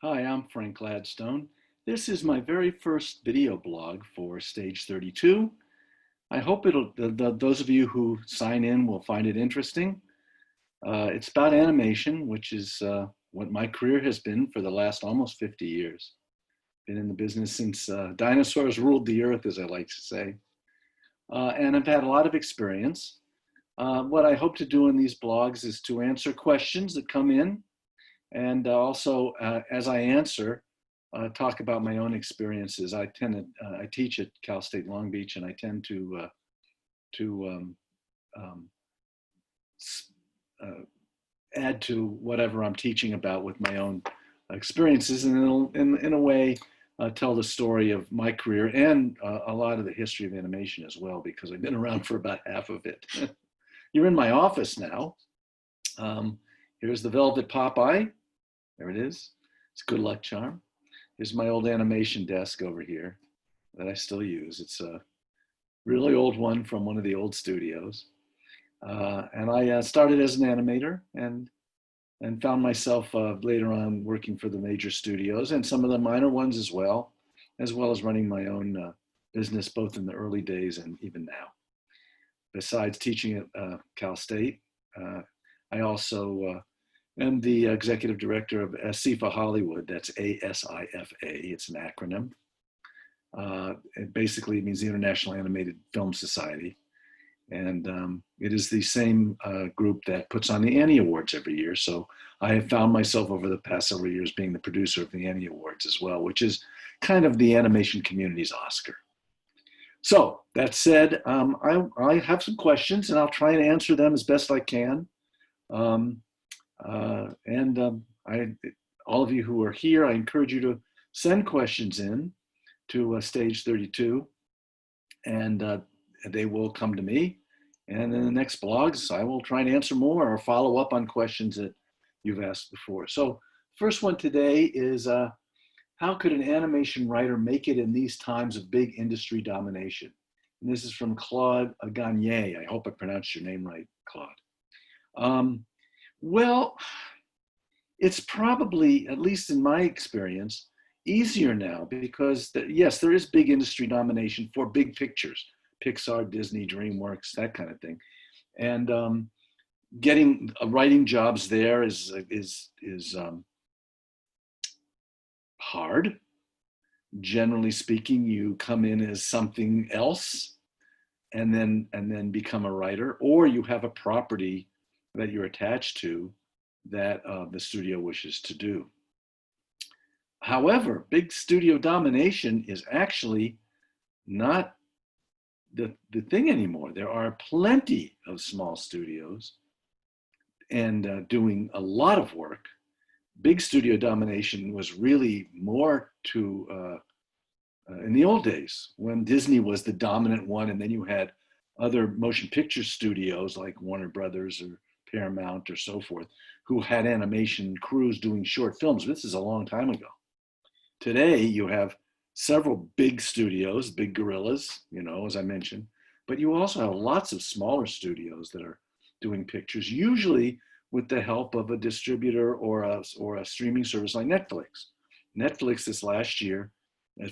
Hi, I'm Frank Gladstone. This is my very first video blog for Stage 32. I hope those of you who sign in will find it interesting. It's about animation, which is what my career has been for the last almost 50 years. Been in the business since dinosaurs ruled the earth, as I like to say. And I've had a lot of experience. What I hope to do in these blogs is to answer questions that come in, and also, as I answer, talk about my own experiences. I teach at Cal State Long Beach, and I tend to add to whatever I'm teaching about with my own experiences, and it'll, in a way, tell the story of my career and a lot of the history of animation as well, because I've been around for about half of it. You're in my office now. Here's the Velvet Popeye. There it is. It's a good luck charm. Here's my old animation desk over here that I still use. It's a really old one from one of the old studios. And I started as an animator and found myself later on working for the major studios and some of the minor ones as well as running my own business, both in the early days and even now. Besides teaching at Cal State, I also am the executive director of ASIFA-Hollywood. That's A-S-I-F-A. It's an acronym. It basically means the International Animated Film Society. And it is the same group that puts on the Annie Awards every year. So I have found myself over the past several years being the producer of the Annie Awards as well, which is kind of the animation community's Oscar. So that said, I have some questions and I'll try and answer them as best I can. All of you who are here, I encourage you to send questions in to Stage 32, and they will come to me. And in the next blogs, I will try and answer more or follow up on questions that you've asked before. So first one today is, how could an animation writer make it in these times of big industry domination? And this is from Claude Gagne. I hope I pronounced your name right, Claude. Well, it's probably, at least in my experience, easier now because, yes, there is big industry domination for big pictures, Pixar, Disney, DreamWorks, that kind of thing. And getting writing jobs there is hard. Generally speaking, you come in as something else and then become a writer, or you have a property that you're attached to that the studio wishes to do. However, big studio domination is actually not the thing anymore. There are plenty of small studios and doing a lot of work. Big studio domination was really more to, in the old days, when Disney was the dominant one, and then you had other motion picture studios like Warner Brothers or Paramount or so forth, who had animation crews doing short films. This is a long time ago. Today, you have several big studios, big gorillas, you know, as I mentioned, but you also have lots of smaller studios that are doing pictures, usually with the help of a distributor or a streaming service like Netflix. Netflix this last year,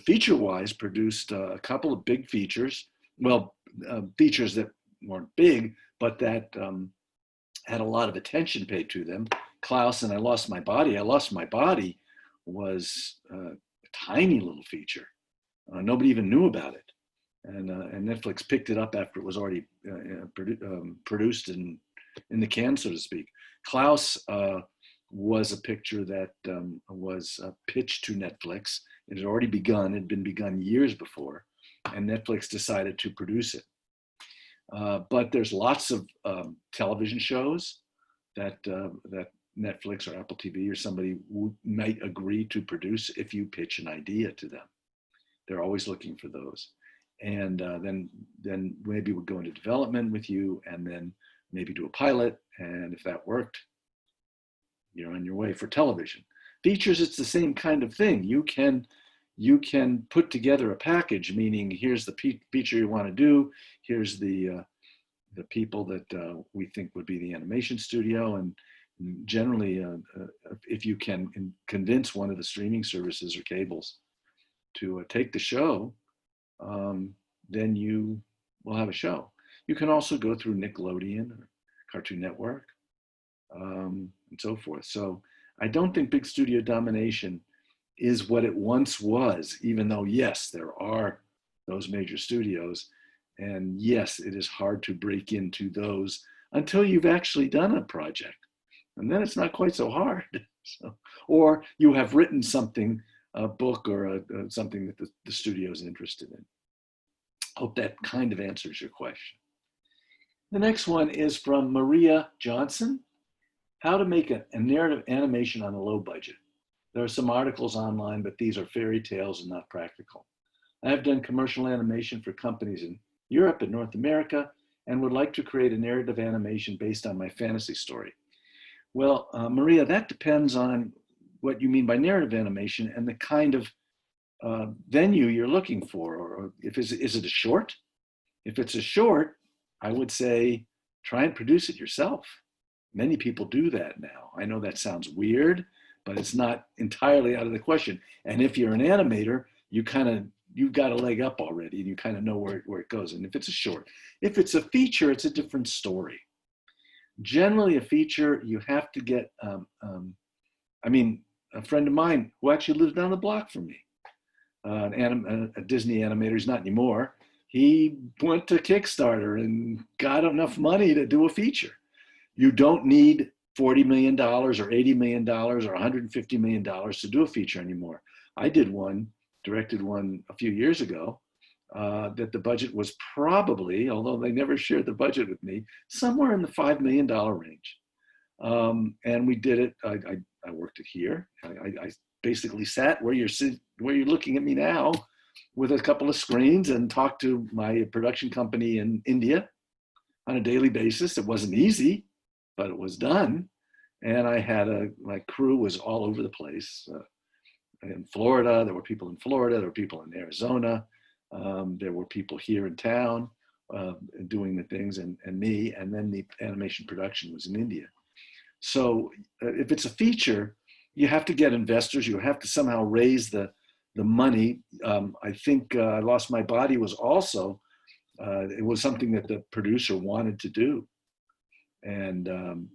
feature-wise, produced a couple of big features, well, features that weren't big, but that had a lot of attention paid to them. Klaus and I Lost My Body. I Lost My Body was a tiny little feature. Nobody even knew about it. And Netflix picked it up after it was already produced in the can, so to speak. Klaus was a picture that was pitched to Netflix. It had already begun. It had been begun years before, and Netflix decided to produce it. But there's lots of television shows that Netflix or Apple TV or somebody might agree to produce if you pitch an idea to them. They're always looking for those. And then maybe we'll go into development with you, and then maybe do a pilot. And if that worked, you're on your way for television. Features, it's the same kind of thing. You can put together a package, meaning here's the feature you want to do, here's the people that we think would be the animation studio, and Generally, if you can convince one of the streaming services or cables to take the show, then you will have a show. You can also go through Nickelodeon or Cartoon Network, and so forth. So I don't think big studio domination is what it once was, even though, yes, there are those major studios. And yes, it is hard to break into those until you've actually done a project. And then it's not quite so hard. So, or you have written something, a book or something that the studio is interested in. Hope that kind of answers your question. The next one is from Maria Johnson. How to make a narrative animation on a low budget. There are some articles online, but these are fairy tales and not practical. I have done commercial animation for companies in Europe and North America and would like to create a narrative animation based on my fantasy story. Well, Maria, that depends on what you mean by narrative animation and the kind of venue you're looking for. Or if is it a short? If it's a short, I would say try and produce it yourself. Many people do that now. I know that sounds weird, but it's not entirely out of the question. And if you're an animator, you've got a leg up already and you kind of know where it goes. And if it's a short, if it's a feature, it's a different story. Generally a feature, you have to get, I mean, a friend of mine who actually lives down the block from me, a Disney animator, he's not anymore. He went to Kickstarter and got enough money to do a feature. You don't need $40 million or $80 million or $150 million to do a feature anymore. I directed one a few years ago that the budget was probably, although they never shared the budget with me, somewhere in the $5 million range. And we did it, I worked it here. I basically sat where you're looking at me now with a couple of screens and talked to my production company in India on a daily basis. It wasn't easy, but it was done. And I had my crew was all over the place. In Florida, there were people in Florida, there were people in Arizona, there were people here in town doing the things, and me, and then the animation production was in India. So if it's a feature, you have to get investors, you have to somehow raise the money. I think I Lost My Body was also, it was something that the producer wanted to do, and and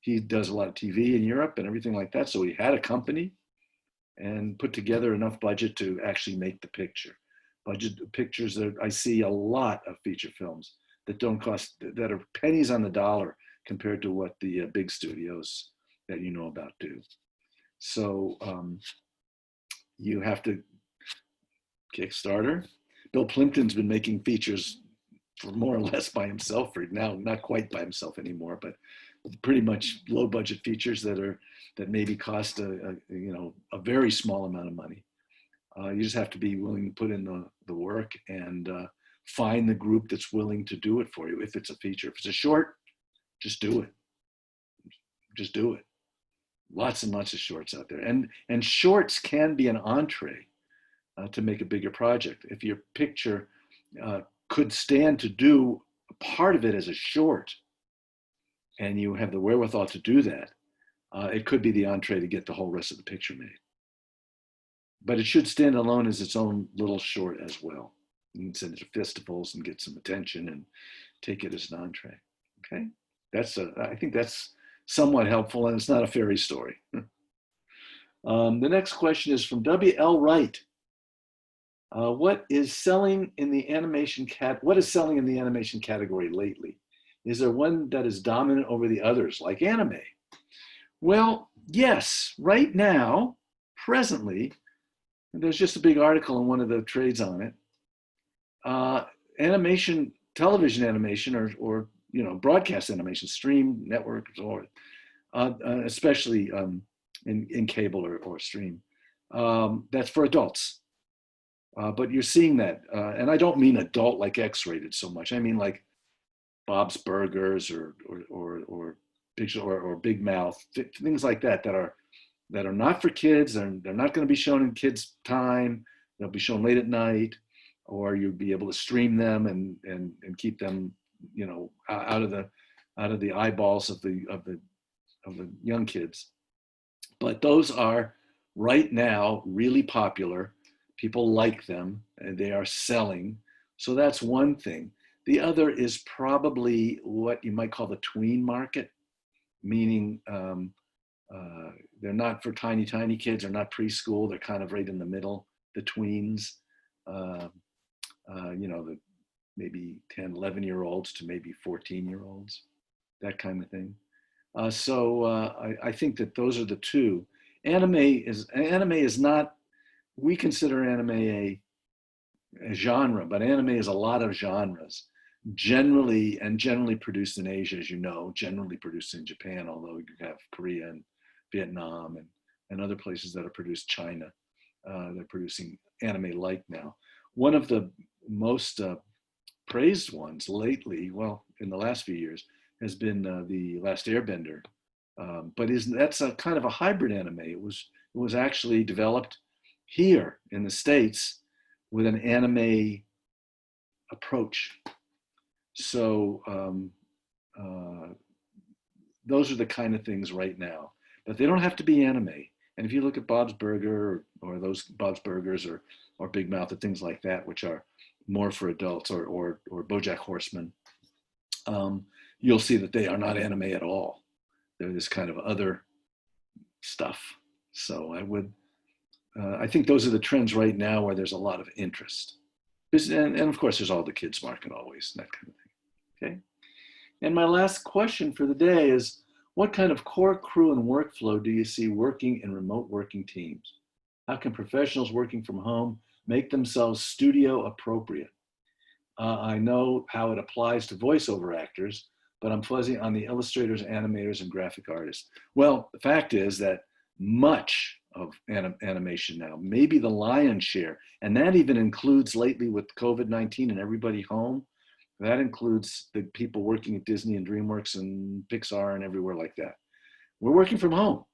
he does a lot of TV in Europe and everything like that. So he had a company and put together enough budget to actually make the picture. Pictures that I see a lot of feature films that don't cost, that are pennies on the dollar compared to what the big studios that you know about do. So you have to Kickstarter. Bill Plimpton's been making features for more or less by himself, or now not quite by himself anymore, but pretty much low budget features that maybe cost a very small amount of money. You just have to be willing to put in the work and find the group that's willing to do it for you. If it's a feature, if it's a short, just do it. Just do it. Lots and lots of shorts out there, and shorts can be an entree to make a bigger project. If your picture could stand to do part of it as a short, and you have the wherewithal to do that, it could be the entree to get the whole rest of the picture made. But it should stand alone as its own little short as well. You can send it to festivals and get some attention and take it as an entree. Okay, I think that's somewhat helpful, and it's not a fairy story. The next question is from W.L. Wright. What is selling in the animation category lately? Is there one that is dominant over the others, like anime? Well, yes, right now, presently, there's just a big article in one of the trades on it. Animation, television animation, or broadcast animation, stream networks, or especially in cable or stream, that's for adults. But you're seeing that, and I don't mean adult like X-rated so much. I mean like Bob's Burgers or Big Mouth, things like that are not for kids. They're not going to be shown in kids' time. They'll be shown late at night, or you'll be able to stream them and keep them, out of the out of the eyeballs of the young kids. But those are right now really popular. People like them, and they are selling. So that's one thing. The other is probably what you might call the tween market, meaning they're not for tiny kids, they're not preschool, they're kind of right in the middle, the tweens, the maybe 10, 11-year-olds to maybe 14-year-olds, that kind of thing. I think that those are the two. Anime is not, we consider anime a genre, but anime is a lot of genres, generally produced in Asia, as you know, generally produced in Japan, although you have Korea and Vietnam and other places that are produced, China, they're producing anime like now. One of the most praised ones lately, well, in the last few years, has been The Last Airbender. But that's a kind of a hybrid anime. It was actually developed here in the States with an anime approach. So those are the kind of things right now, but they don't have to be anime. And if you look at Bob's Burger or those Bob's Burgers or Big Mouth or things like that, which are more for adults, or BoJack Horseman, you'll see that they are not anime at all. They're this kind of other stuff. So I think those are the trends right now where there's a lot of interest. And of course, there's all the kids market always, that kind of thing. Okay. And my last question for the day is, what kind of core crew and workflow do you see working in remote working teams? How can professionals working from home make themselves studio appropriate? I know how it applies to voiceover actors, but I'm fuzzy on the illustrators, animators, and graphic artists. Well, the fact is that much of animation now, maybe the lion's share, and that even includes lately with COVID-19 and everybody home, that includes the people working at Disney and DreamWorks and Pixar and everywhere like that. We're working from home.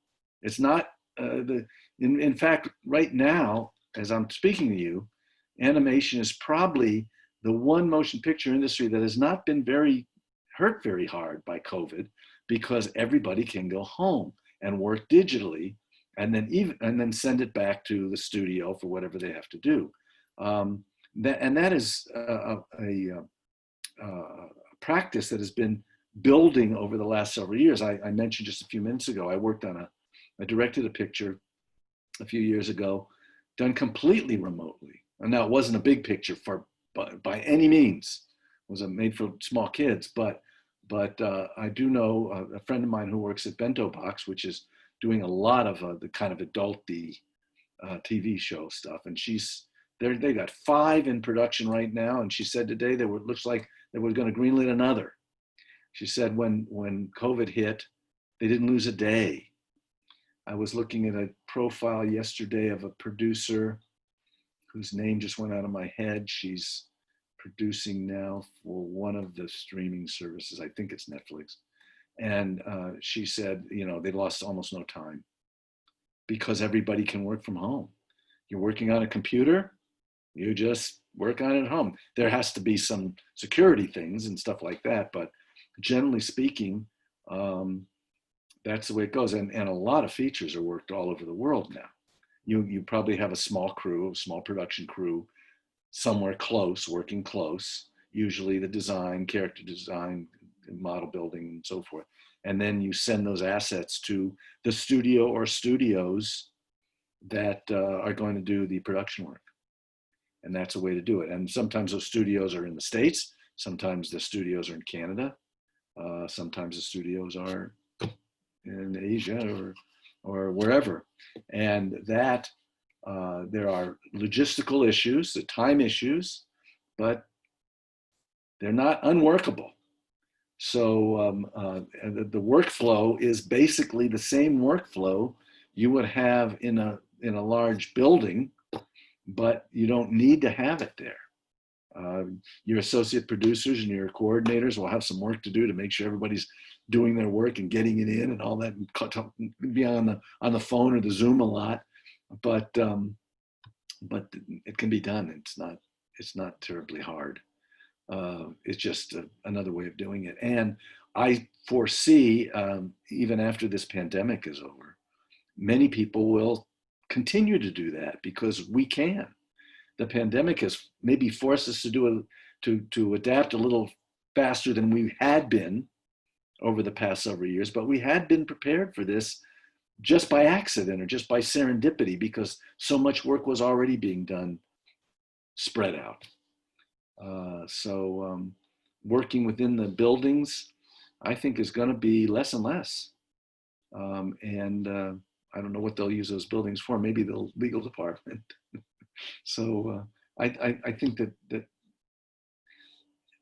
It's not, in fact, right now, as I'm speaking to you, animation is probably the one motion picture industry that has not been hurt very hard by COVID, because everybody can go home and work digitally and then send it back to the studio for whatever they have to do. That is a practice that has been building over the last several years. I mentioned just a few minutes ago, I directed a picture a few years ago, done completely remotely. And now it wasn't a big picture by any means. It was made for small kids, but I do know a friend of mine who works at Bento Box, which is doing a lot of the kind of adult-y TV show stuff. And they got 5 in production right now. And she said today looks like they were going to greenlit another. She said when COVID hit, they didn't lose a day. I was looking at a profile yesterday of a producer whose name just went out of my head. She's producing now for one of the streaming services. I think it's Netflix. And she said, they lost almost no time because everybody can work from home. You're working on a computer, you just work on it at home. There has to be some security things and stuff like that, but generally speaking, that's the way it goes. And a lot of features are worked all over the world now. You probably have a small production crew, somewhere close, working close, usually the design, character design, model building, and so forth. And then you send those assets to the studio or studios that are going to do the production work. And that's a way to do it. And sometimes those studios are in the States, sometimes the studios are in Canada, sometimes the studios are in Asia or wherever. And that there are logistical issues, the time issues, but they're not unworkable. So the workflow is basically the same workflow you would have in a large building, but you don't need to have it there. Your associate producers and your coordinators will have some work to do to make sure everybody's doing their work and getting it in and all that, and be on the phone or the Zoom a lot, but it can be done. It's not terribly hard. It's just another way of doing it. And I foresee, even after this pandemic is over, many people will continue to do that because we can. The pandemic has maybe forced us to to adapt a little faster than we had been over the past several years, but we had been prepared for this just by accident or just by serendipity because so much work was already being done spread out. Working within the buildings, I think, is going to be less and less. And I don't know what they'll use those buildings for. Maybe the legal department. I think that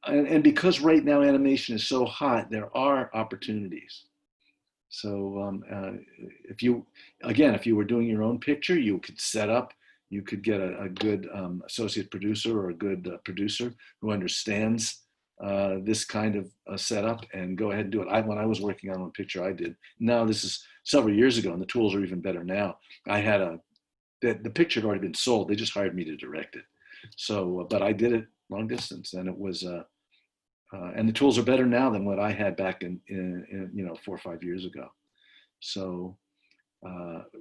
and because right now animation is so hot, there are opportunities. So if you were doing your own picture, you could set up. You could get a good associate producer or a good producer who understands this kind of setup and go ahead and do it. When I was working on one picture I did, now this is several years ago, and the tools are even better now. I had the picture had already been sold. They just hired me to direct it. So, but I did it long distance, and it was, and the tools are better now than what I had back in 4 or 5 years ago. So,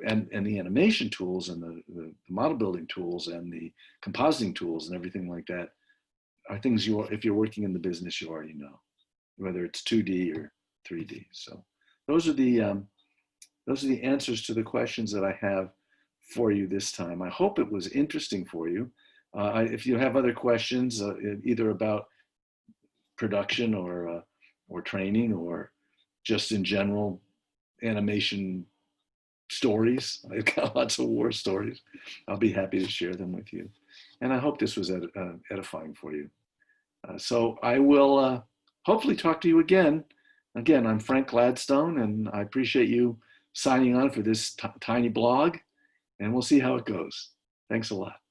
and the animation tools and the model building tools and the compositing tools and everything like that are things if you're working in the business, you already know, whether it's 2D or 3D. So those are the answers to the questions that I have for you this time. I hope it was interesting for you. If you have other questions, either about production or training or just in general animation stories, I've got lots of war stories. I'll be happy to share them with you. And I hope this was edifying for you. So I will hopefully talk to you again. Again, I'm Frank Gladstone, and I appreciate you signing on for this tiny blog, and we'll see how it goes. Thanks a lot.